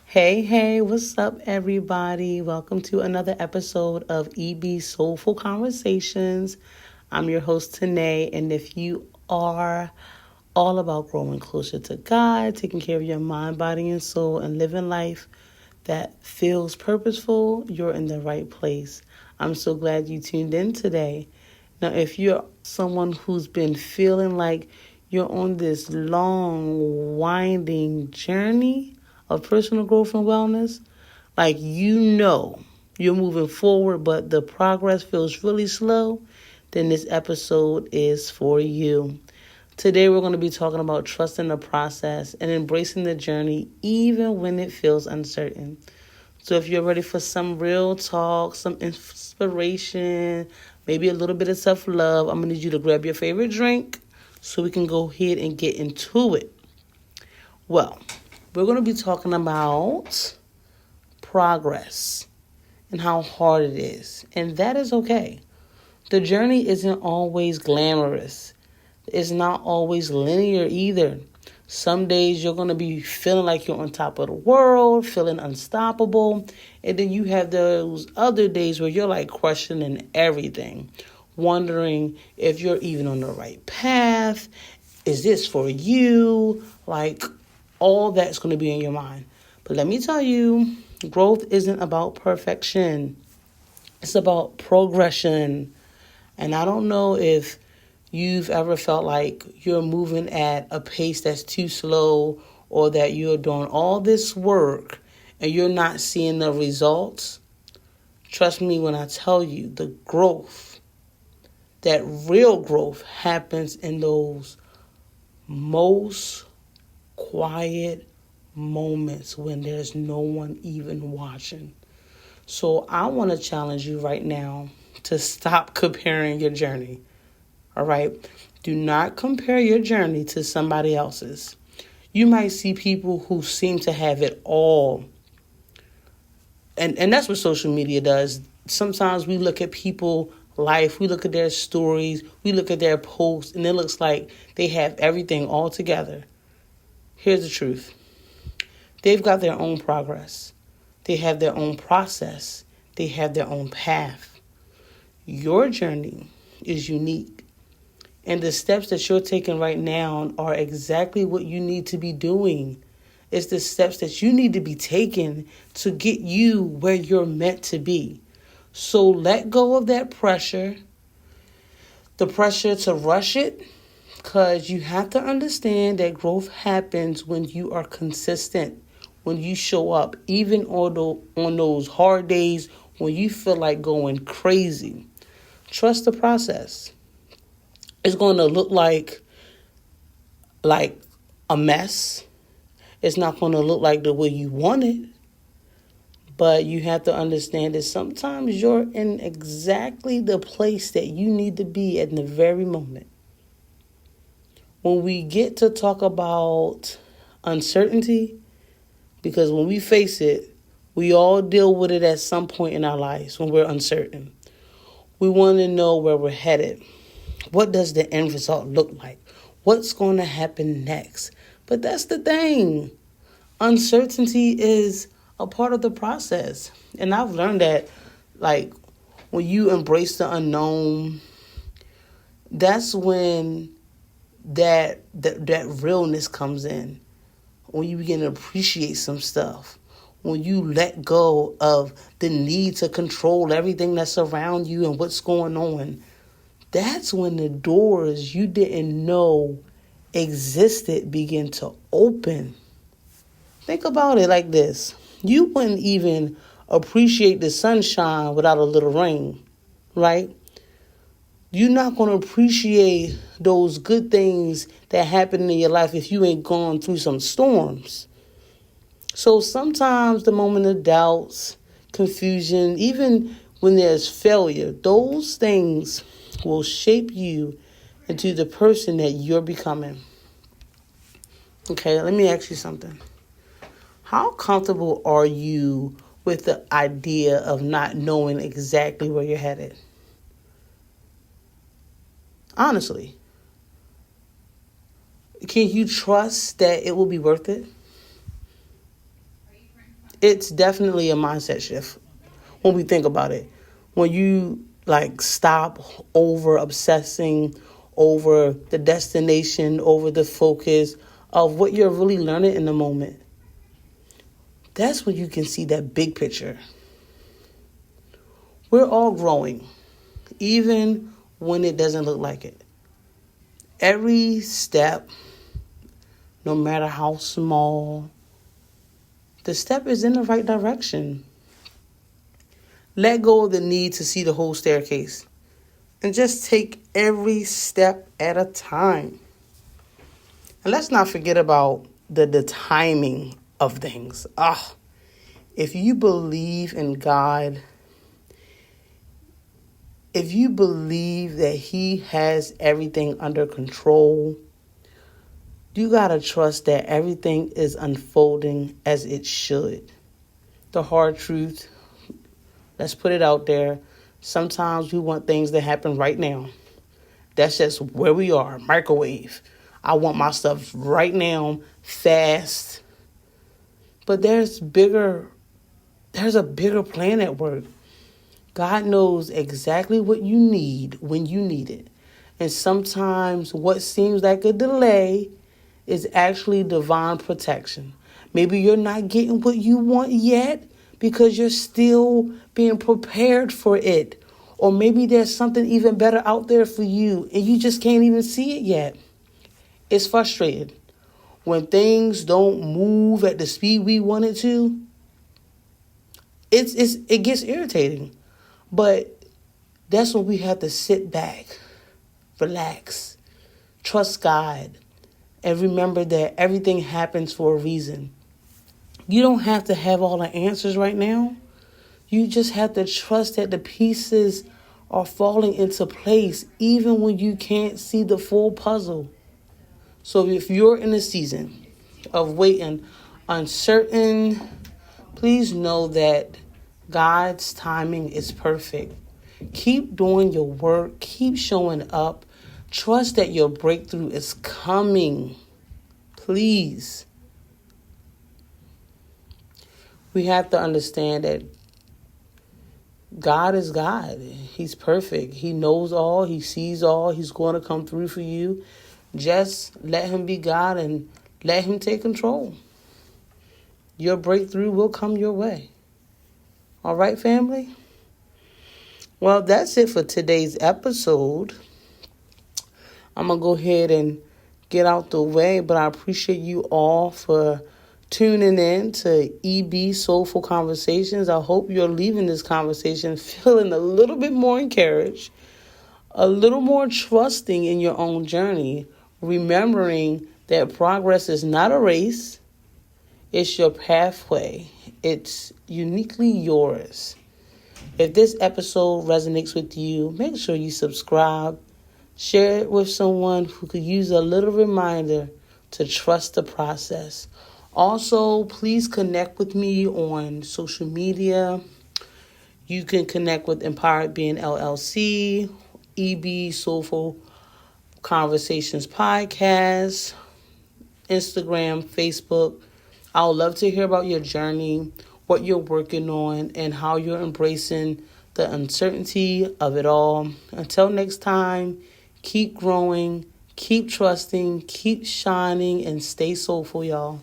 Hey, what's up, everybody? Welcome to another episode of EB Soulful Conversations. I'm your host, Tanae, and if you are all about growing closer to God, taking care of your mind, body, and soul, and living life that feels purposeful, you're in the right place. I'm so glad you tuned in today. Now, if you're someone who's been feeling like you're on this long, winding journey of personal growth and wellness, like you're moving forward, but the progress feels really slow, then this episode is for you. Today, we're going to be talking about trusting the process and embracing the journey, even when it feels uncertain. So if you're ready for some real talk, some inspiration, maybe a little bit of self-love, I'm going to need you to grab your favorite drink so we can go ahead and get into it. Well, we're going to be talking about progress and how hard it is. And that is okay. The journey isn't always glamorous. It's not always linear either. Some days you're going to be feeling like you're on top of the world, feeling unstoppable. And then you have those other days where you're like questioning everything, wondering if you're even on the right path. Is this for you? Like, all that's going to be in your mind. But let me tell you, growth isn't about perfection. It's about progression. And I don't know if you've ever felt like you're moving at a pace that's too slow, or that you're doing all this work and you're not seeing the results. Trust me when I tell you, the growth, that real growth, happens in those most quiet moments when there's no one even watching. So I want to challenge you right now to stop comparing your journey. All right? Do not compare your journey to somebody else's. You might see people who seem to have it all. And that's what social media does. Sometimes we look at people's life, we look at their stories, we look at their posts, and it looks like they have everything all together. Here's the truth. They've got their own progress. They have their own process. They have their own path. Your journey is unique. And the steps that you're taking right now are exactly what you need to be doing. It's the steps that you need to be taking to get you where you're meant to be. So let go of that pressure, the pressure to rush it, because you have to understand that growth happens when you are consistent, when you show up, even on those hard days when you feel like going crazy. Trust the process. It's going to look like a mess. It's not going to look like the way you want it. But you have to understand that sometimes you're in exactly the place that you need to be at the very moment. When we get to talk about uncertainty, because when we face it, we all deal with it at some point in our lives when we're uncertain. We want to know where we're headed. What does the end result look like? What's going to happen next? But that's the thing. Uncertainty is a part of the process. And I've learned that, like, when you embrace the unknown, that's when that realness comes in. When you begin to appreciate some stuff. When you let go of the need to control everything that's around you and what's going on. That's when the doors you didn't know existed begin to open. Think about it like this. You wouldn't even appreciate the sunshine without a little rain, right? You're not going to appreciate those good things that happen in your life if you ain't gone through some storms. So sometimes the moment of doubts, confusion, even when there's failure, those things will shape you into the person that you're becoming. Okay, let me ask you something. How comfortable are you with the idea of not knowing exactly where you're headed? Honestly, can you trust that it will be worth it? It's definitely a mindset shift when we think about it. When you stop over obsessing over the destination, over the focus of what you're really learning in the moment. That's when you can see that big picture. We're all growing, even when it doesn't look like it. Every step, no matter how small, the step is in the right direction. Let go of the need to see the whole staircase and just take every step at a time. And let's not forget about the timing of things. If you believe in God, if you believe that He has everything under control, you got to trust that everything is unfolding as it should. The hard truth, let's put it out there. Sometimes we want things to happen right now. That's just where we are, microwave. I want my stuff right now, fast. But there's a bigger plan at work. God knows exactly what you need when you need it. And sometimes what seems like a delay is actually divine protection. Maybe you're not getting what you want yet because you're still being prepared for it. Or maybe there's something even better out there for you and you just can't even see it yet. It's frustrating. When things don't move at the speed we want it to, it gets irritating. But that's when we have to sit back, relax, trust God, and remember that everything happens for a reason. You don't have to have all the answers right now. You just have to trust that the pieces are falling into place even when you can't see the full puzzle. So if you're in a season of waiting, uncertain, please know that God's timing is perfect. Keep doing your work. Keep showing up. Trust that your breakthrough is coming. Please. We have to understand that God is God. He's perfect. He knows all. He sees all. He's going to come through for you. Just let Him be God and let Him take control. Your breakthrough will come your way. All right, family? Well, that's it for today's episode. I'm going to go ahead and get out the way, but I appreciate you all for tuning in to EB Soulful Conversations. I hope you're leaving this conversation feeling a little bit more encouraged, a little more trusting in your own journey, remembering that progress is not a race. It's your pathway. It's uniquely yours. If this episode resonates with you, make sure you subscribe. Share it with someone who could use a little reminder to trust the process. Also, please connect with me on social media. You can connect with Empowered Being LLC, EB Soulful Conversations Podcast, Instagram, Facebook. I would love to hear about your journey, what you're working on, and how you're embracing the uncertainty of it all. Until next time, keep growing, keep trusting, keep shining, and stay soulful, y'all.